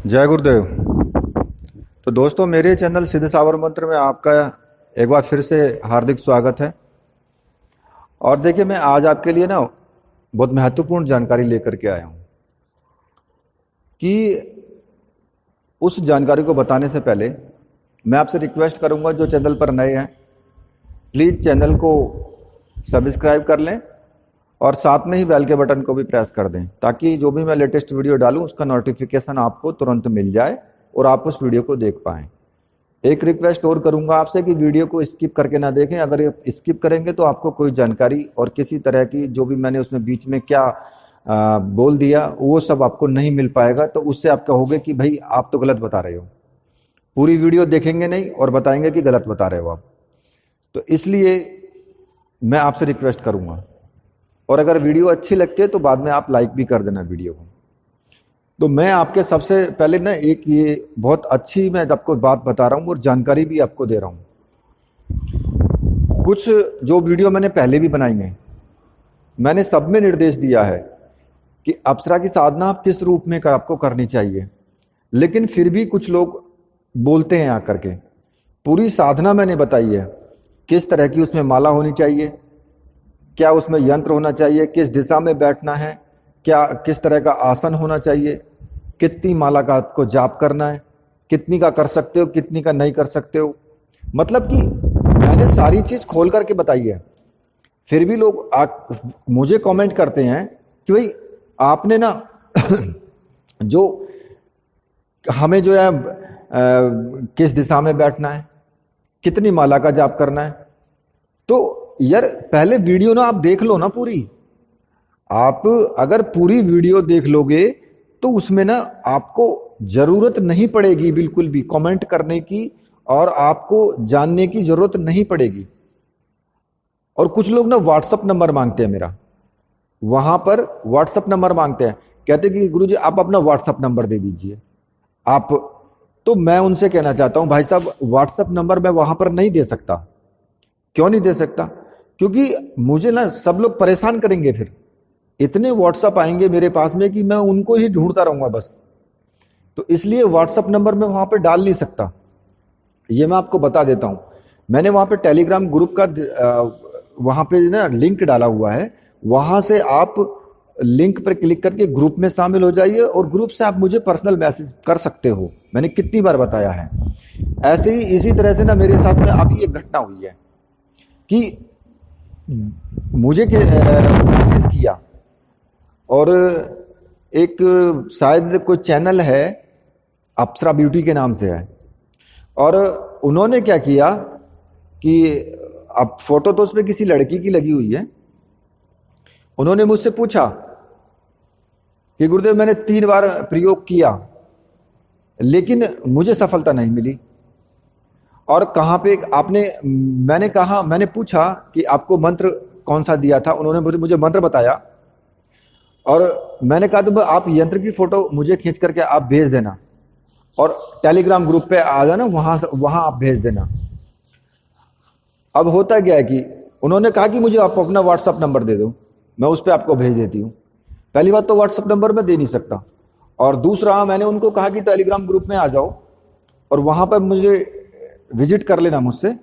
जय गुरुदेव। तो दोस्तों, मेरे चैनल सिद्ध सावर मंत्र में आपका एक बार फिर से हार्दिक स्वागत है। और देखिए, मैं आज आपके लिए ना बहुत महत्वपूर्ण जानकारी लेकर के आया हूं कि उस जानकारी को बताने से पहले मैं आपसे रिक्वेस्ट करूंगा, जो चैनल पर नए हैं प्लीज़ चैनल को सब्सक्राइब कर लें और साथ में ही बेल के बटन को भी प्रेस कर दें, ताकि जो भी मैं लेटेस्ट वीडियो डालूं उसका नोटिफिकेशन आपको तुरंत मिल जाए और आप उस वीडियो को देख पाएं। एक रिक्वेस्ट और करूंगा आपसे कि वीडियो को स्किप करके ना देखें। अगर स्किप करेंगे तो आपको कोई जानकारी और किसी तरह की जो भी मैंने उसमें बीच में क्या बोल दिया वो सब आपको नहीं मिल पाएगा। तो उससे आप कहोगे कि भाई आप तो गलत बता रहे हो। पूरी वीडियो देखेंगे नहीं और बताएंगे कि गलत बता रहे हो आप। तो इसलिए मैं आपसे रिक्वेस्ट करूंगा, और अगर वीडियो अच्छी लगती है तो बाद में आप लाइक भी कर देना वीडियो को। तो मैं आपके सबसे पहले ना एक ये बहुत अच्छी मैं आपको बात बता रहा हूँ और जानकारी भी आपको दे रहा हूँ। कुछ जो वीडियो मैंने पहले भी बनाई हैं, मैंने सब में निर्देश दिया है कि अप्सरा की साधना आप किस रूप में आपको करनी चाहिए, लेकिन फिर भी कुछ लोग बोलते हैं आकर के। पूरी साधना मैंने बताई है, किस तरह की उसमें माला होनी चाहिए, क्या उसमें यंत्र होना चाहिए, किस दिशा में बैठना है, क्या किस तरह का आसन होना चाहिए, कितनी माला का आपको जाप करना है, कितनी का कर सकते हो, कितनी का नहीं कर सकते हो। मतलब कि मैंने सारी चीज खोल करके बताई है। फिर भी लोग मुझे कमेंट करते हैं कि भाई आपने ना जो हमें जो है किस दिशा में बैठना है, कितनी माला का जाप करना है। तो यार पहले वीडियो ना आप देख लो ना पूरी। आप अगर पूरी वीडियो देख लोगे तो उसमें ना आपको जरूरत नहीं पड़ेगी बिल्कुल भी कमेंट करने की, और आपको जानने की जरूरत नहीं पड़ेगी। और कुछ लोग ना व्हाट्सअप नंबर मांगते हैं मेरा, वहां पर व्हाट्सअप नंबर मांगते हैं, कहते कि गुरुजी आप अपना व्हाट्सअप नंबर दे दीजिए आप। तो मैं उनसे कहना चाहता हूं, भाई साहब व्हाट्सअप नंबर मैं वहां पर नहीं दे सकता। क्यों नहीं दे सकता? क्योंकि मुझे ना सब लोग परेशान करेंगे। फिर इतने व्हाट्सअप आएंगे मेरे पास में कि मैं उनको ही ढूंढता रहूंगा बस। तो इसलिए व्हाट्सअप नंबर मैं वहां पर डाल नहीं सकता, ये मैं आपको बता देता हूं। मैंने वहां पे टेलीग्राम ग्रुप का वहां पे ना लिंक डाला हुआ है, वहां से आप लिंक पर क्लिक करके ग्रुप में शामिल हो जाइए और ग्रुप से आप मुझे पर्सनल मैसेज कर सकते हो। मैंने कितनी बार बताया है। ऐसे ही इसी तरह से ना मेरे साथ में अभी एक घटना हुई है कि मुझे मैसेज किया, और एक शायद कोई चैनल है अप्सरा ब्यूटी के नाम से है, और उन्होंने क्या किया कि अब फोटो तो उसमें किसी लड़की की लगी हुई है। उन्होंने मुझसे पूछा कि गुरुदेव मैंने 3 बार प्रयोग किया लेकिन मुझे सफलता नहीं मिली। और कहाँ पे आपने, मैंने कहा, मैंने पूछा कि आपको मंत्र कौन सा दिया था। उन्होंने मुझे मंत्र बताया, और मैंने कहा तो आप यंत्र की फोटो मुझे खींच करके आप भेज देना और टेलीग्राम ग्रुप पे आ जाना, वहां आप भेज देना। अब होता क्या है कि उन्होंने कहा कि मुझे आप अपना व्हाट्सअप नंबर दे दो, मैं उस पर आपको भेज देती हूँ। पहली बात तो व्हाट्सअप नंबर मैं दे नहीं सकता, और दूसरा मैंने उनको कहा कि टेलीग्राम ग्रुप में आ जाओ और वहां पर मुझे विजिट कर लेना, मुझसे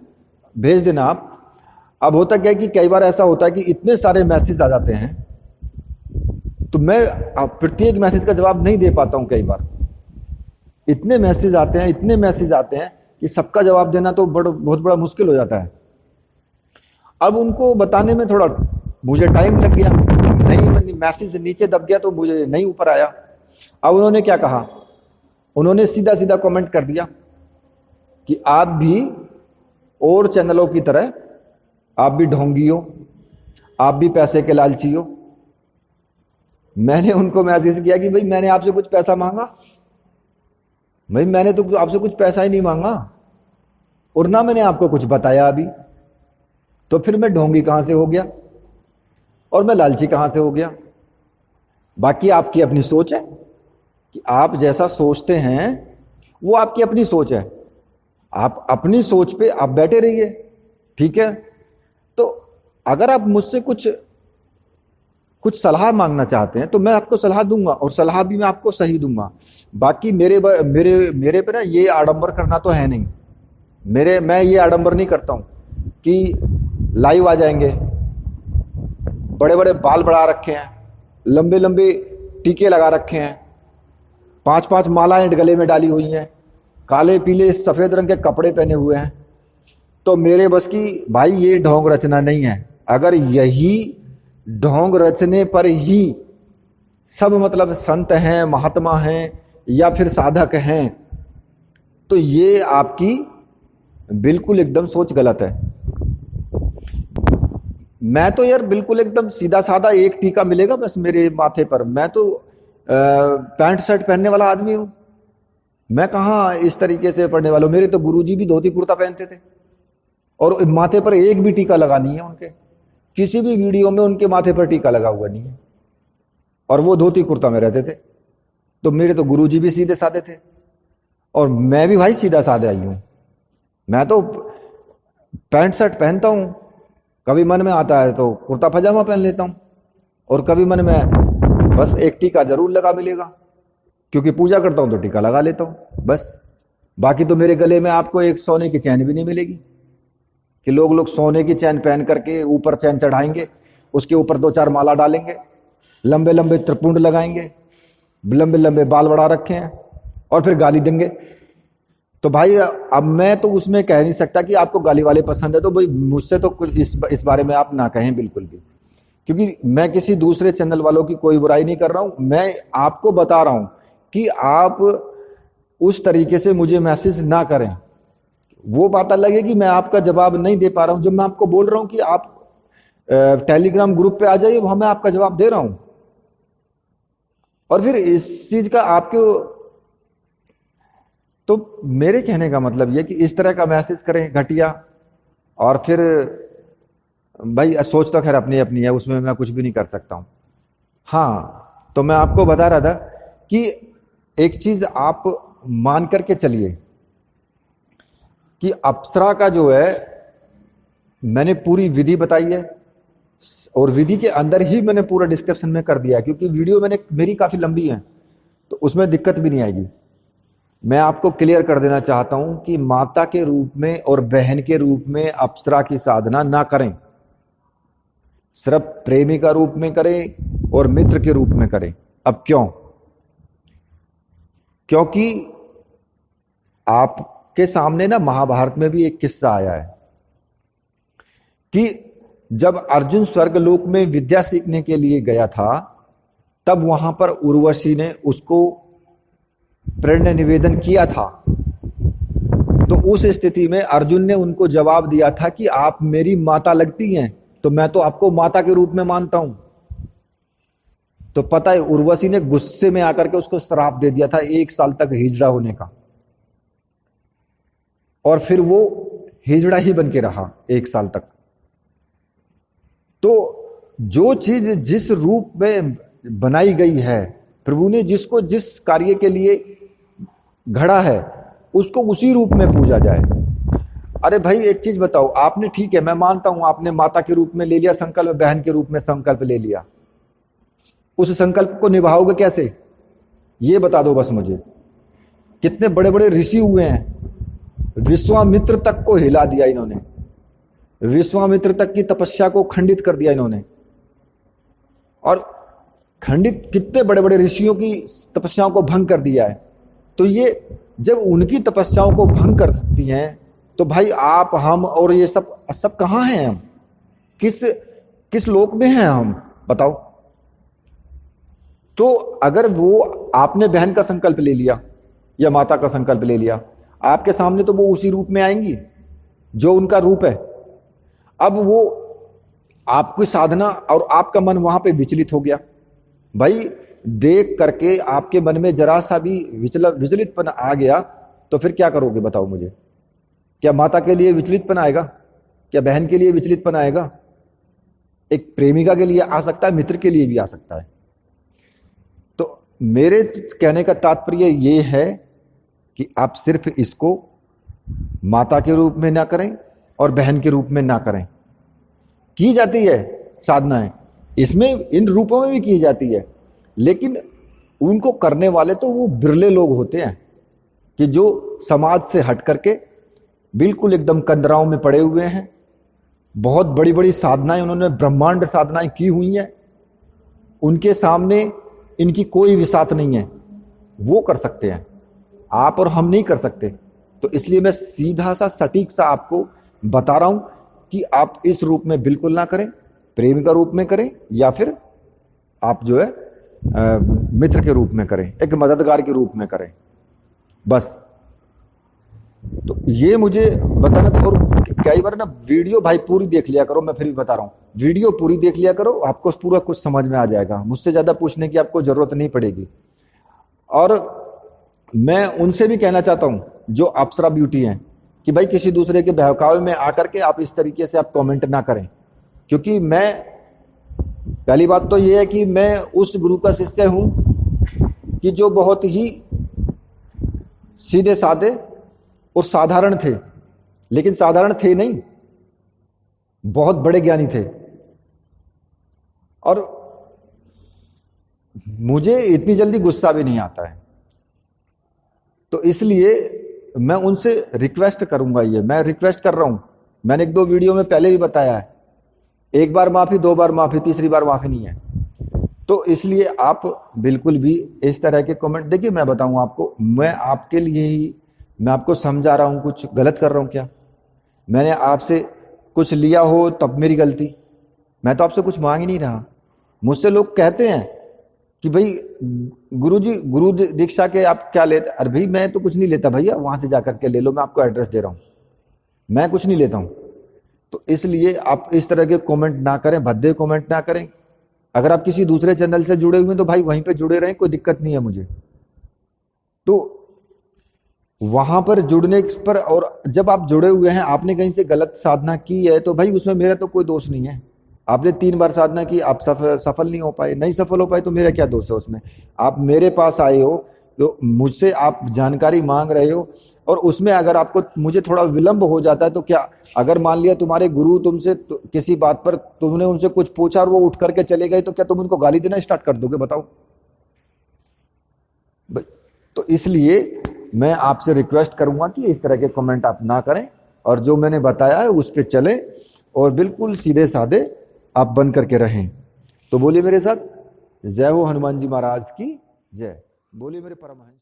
भेज देना आप। अब होता क्या है कि कई बार ऐसा होता है कि इतने सारे मैसेज आ जाते हैं तो मैं प्रत्येक मैसेज का जवाब नहीं दे पाता हूं। कई बार इतने मैसेज आते हैं, इतने मैसेज आते हैं कि सबका जवाब देना तो बहुत बड़ा मुश्किल हो जाता है। अब उनको बताने में थोड़ा मुझे टाइम लग गया, नहीं मैसेज नीचे दब गया तो मुझे नहीं ऊपर आया। अब उन्होंने क्या कहा, उन्होंने सीधा सीधा कमेंट कर दिया कि आप भी और चैनलों की तरह आप भी ढोंगी हो, आप भी पैसे के लालची हो। मैंने उनको मैसेज किया कि भाई मैंने आपसे कुछ पैसा मांगा? भाई मैंने तो आपसे कुछ पैसा ही नहीं मांगा, और ना मैंने आपको कुछ बताया अभी। तो फिर मैं ढोंगी कहां से हो गया और मैं लालची कहां से हो गया? बाकी आपकी अपनी सोच है कि आप जैसा सोचते हैं वो आपकी अपनी सोच है। आप अपनी सोच पे आप बैठे रहिए, ठीक है। तो अगर आप मुझसे कुछ कुछ सलाह मांगना चाहते हैं तो मैं आपको सलाह दूंगा, और सलाह भी मैं आपको सही दूंगा। बाकी मेरे पे ना ये आडंबर करना तो है नहीं। मैं ये आडंबर नहीं करता हूं कि लाइव आ जाएंगे, बड़े बड़े बाल बढ़ा रखे हैं, लंबे लंबे टीके लगा रखे हैं, 5-5 मालाएं गले में डाली हुई हैं, काले पीले सफेद रंग के कपड़े पहने हुए हैं। तो मेरे बस की भाई ये ढोंग रचना नहीं है। अगर यही ढोंग रचने पर ही सब मतलब संत हैं, महात्मा हैं या फिर साधक हैं, तो ये आपकी बिल्कुल एकदम सोच गलत है। मैं तो यार बिल्कुल एकदम सीधा साधा, एक टीका मिलेगा बस मेरे माथे पर। मैं तो पैंट शर्ट पहनने वाला आदमी हूं। मैं कहाँ इस तरीके से पढ़ने वाला हूं। मेरे तो गुरुजी भी धोती कुर्ता पहनते थे और माथे पर एक भी टीका लगा नहीं है उनके। किसी भी वीडियो में उनके माथे पर टीका लगा हुआ नहीं है और वो धोती कुर्ता में रहते थे। तो मेरे तो गुरुजी भी सीधे साधे थे और मैं भी भाई सीधा साधा आई हूं। मैं तो पैंट शर्ट पहनता हूं, कभी मन में आता है तो कुर्ता पजामा पहन लेता हूं, और कभी मन में बस एक टीका जरूर लगा मिलेगा, क्योंकि पूजा करता हूं तो टीका लगा लेता हूं बस। बाकी तो मेरे गले में आपको एक सोने की चैन भी नहीं मिलेगी कि लोग सोने की चैन पहन करके ऊपर चैन चढ़ाएंगे, उसके ऊपर 2-4 माला डालेंगे, लंबे लंबे त्रिपुंड लगाएंगे, लंबे लंबे बाल बढ़ा रखे हैं और फिर गाली देंगे। तो भाई अब मैं तो उसमें कह नहीं सकता कि आपको गाली वाले पसंद है, तो भाई मुझसे तो कुछ इस बारे में आप ना कहें बिल्कुल भी, क्योंकि मैं किसी दूसरे चैनल वालों की कोई बुराई नहीं कर रहा हूं। मैं आपको बता रहा हूं कि आप उस तरीके से मुझे मैसेज ना करें। वो बात अलग है कि मैं आपका जवाब नहीं दे पा रहा हूं। जब मैं आपको बोल रहा हूं कि आप टेलीग्राम ग्रुप पे आ जाइए, वहां मैं आपका जवाब दे रहा हूं। और फिर इस चीज का आपको, तो मेरे कहने का मतलब यह कि इस तरह का मैसेज करें घटिया, और फिर भाई सोच तो खैर अपनी अपनी है, उसमें मैं कुछ भी नहीं कर सकता हूं। हाँ, तो मैं आपको बता रहा था कि एक चीज आप मान करके चलिए कि अप्सरा का जो है, मैंने पूरी विधि बताई है और विधि के अंदर ही मैंने पूरा डिस्क्रिप्शन में कर दिया है, क्योंकि वीडियो मेरी काफी लंबी है तो उसमें दिक्कत भी नहीं आएगी। मैं आपको क्लियर कर देना चाहता हूं कि माता के रूप में और बहन के रूप में अप्सरा की साधना ना करें, सिर्फ प्रेमी का रूप में करें और मित्र के रूप में करें। अब क्यों? क्योंकि आपके सामने ना महाभारत में भी एक किस्सा आया है कि जब अर्जुन स्वर्गलोक में विद्या सीखने के लिए गया था, तब वहां पर उर्वशी ने उसको प्रेरणा निवेदन किया था। तो उस स्थिति में अर्जुन ने उनको जवाब दिया था कि आप मेरी माता लगती हैं, तो मैं तो आपको माता के रूप में मानता हूं। तो पता है, उर्वशी ने गुस्से में आकर के उसको श्राप दे दिया था 1 साल तक हिजड़ा होने का, और फिर वो हिजड़ा ही बन के रहा 1 साल तक। तो जो चीज जिस रूप में बनाई गई है, प्रभु ने जिसको जिस कार्य के लिए घड़ा है, उसको उसी रूप में पूजा जाए। अरे भाई एक चीज बताओ, आपने, ठीक है मैं मानता हूं आपने माता के रूप में ले लिया संकल्प, बहन के रूप में संकल्प ले लिया, उस संकल्प को निभाओगे कैसे? ये बता दो बस मुझे। कितने बड़े बड़े ऋषि हुए हैं, विश्वामित्र तक को हिला दिया इन्होंने, विश्वामित्र तक की तपस्या को खंडित कर दिया इन्होंने। और खंडित कितने बड़े बड़े ऋषियों की तपस्याओं को भंग कर दिया है। तो ये जब उनकी तपस्याओं को भंग कर सकती हैं, तो भाई आप, हम और ये सब कहां हैं? हम किस लोक में हैं हम, बताओ। तो अगर वो आपने बहन का संकल्प ले लिया या माता का संकल्प ले लिया, आपके सामने तो वो उसी रूप में आएंगी जो उनका रूप है। अब वो आपकी साधना और आपका मन वहां पे विचलित हो गया। भाई देख करके आपके मन में जरा सा भी विचलितपन आ गया, तो फिर क्या करोगे बताओ मुझे? क्या माता के लिए विचलितपन आएगा? क्या बहन के लिए विचलितपन आएगा? एक प्रेमिका के लिए आ सकता है, मित्र के लिए भी आ सकता है। तो मेरे कहने का तात्पर्य ये है कि आप सिर्फ इसको माता के रूप में ना करें और बहन के रूप में ना करें। की जाती है साधनाएं, इसमें इन रूपों में भी की जाती है, लेकिन उनको करने वाले तो वो बिरले लोग होते हैं कि जो समाज से हट करके बिल्कुल एकदम कंदराओं में पड़े हुए हैं। बहुत बड़ी बड़ी साधनाएं, उन्होंने ब्रह्मांड साधनाएं की हुई हैं, उनके सामने इनकी कोई विसात नहीं है, वो कर सकते हैं, आप और हम नहीं कर सकते। तो इसलिए मैं सीधा सा सटीक सा आपको बता रहा हूं कि आप इस रूप में बिल्कुल ना करें, प्रेमी का रूप में करें या फिर आप जो है मित्र के रूप में करें, एक मददगार के रूप में करें, बस। तो ये मुझे बताना था। और कई बार ना वीडियो भाई पूरी देख लिया करो, मैं फिर भी बता रहा हूँ, वीडियो पूरी देख लिया करो, आपको पूरा कुछ समझ में आ जाएगा, मुझसे ज्यादा पूछने की आपको जरूरत नहीं पड़ेगी। और मैं उनसे भी कहना चाहता हूं जो अप्सरा ब्यूटी हैं कि भाई किसी दूसरे के बहकावे में आकर के आप इस तरीके से आप कमेंट ना करें, क्योंकि मैं, पहली बात तो ये है कि मैं उस गुरु का शिष्य हूं कि जो बहुत ही सीधे साधे और साधारण थे, लेकिन साधारण थे नहीं, बहुत बड़े ज्ञानी थे। और मुझे इतनी जल्दी गुस्सा भी नहीं आता है, तो इसलिए मैं उनसे रिक्वेस्ट करूंगा, ये मैं रिक्वेस्ट कर रहा हूं। मैंने एक दो वीडियो में पहले भी बताया है, एक बार माफी, दो बार माफी, तीसरी बार माफी नहीं है। तो इसलिए आप बिल्कुल भी इस तरह के कमेंट, देखिए मैं बताऊं आपको, मैं आपके लिए ही मैं आपको समझा रहा हूं, कुछ गलत कर रहा हूं क्या? मैंने आपसे कुछ लिया हो तब मेरी गलती, मैं तो आपसे कुछ मांग ही नहीं रहा। मुझसे लोग कहते हैं कि भाई गुरुजी, गुरु दीक्षा के आप क्या लेते? अरे भाई मैं तो कुछ नहीं लेता भैया, वहां से जाकर के ले लो, मैं आपको एड्रेस दे रहा हूं, मैं कुछ नहीं लेता हूं। तो इसलिए आप इस तरह के कमेंट ना करें, भद्दे कमेंट ना करें। अगर आप किसी दूसरे चैनल से जुड़े हुए हैं तो भाई वहीं पे जुड़े रहें, कोई दिक्कत नहीं है मुझे। तो वहां पर जुड़ने पर, और जब आप जुड़े हुए हैं, आपने कहीं से गलत साधना की है तो भाई उसमें मेरा तो कोई दोष नहीं है। आपने 3 बार साधना की, आप सफल नहीं हो पाए, नहीं सफल हो पाए, तो मेरा क्या दोष है उसमें? आप मेरे पास आए हो तो मुझसे आप जानकारी मांग रहे हो, और उसमें अगर आपको, मुझे थोड़ा विलंब हो जाता है तो क्या, अगर मान लिया तुम्हारे गुरु तुमसे तो किसी बात पर तुमने उनसे कुछ पूछा और वो उठ करके चले गए, तो क्या तुम उनको गाली देना स्टार्ट कर दोगे? बताओ। तो इसलिए मैं आपसे रिक्वेस्ट करूंगा कि इस तरह के कमेंट आप ना करें, और जो मैंने बताया है उस पर चले, और बिल्कुल सीधे साधे आप बन करके रहें। तो बोलिए मेरे साथ, जय हो हनुमान जी महाराज की जय। बोलिए मेरे परमहंस।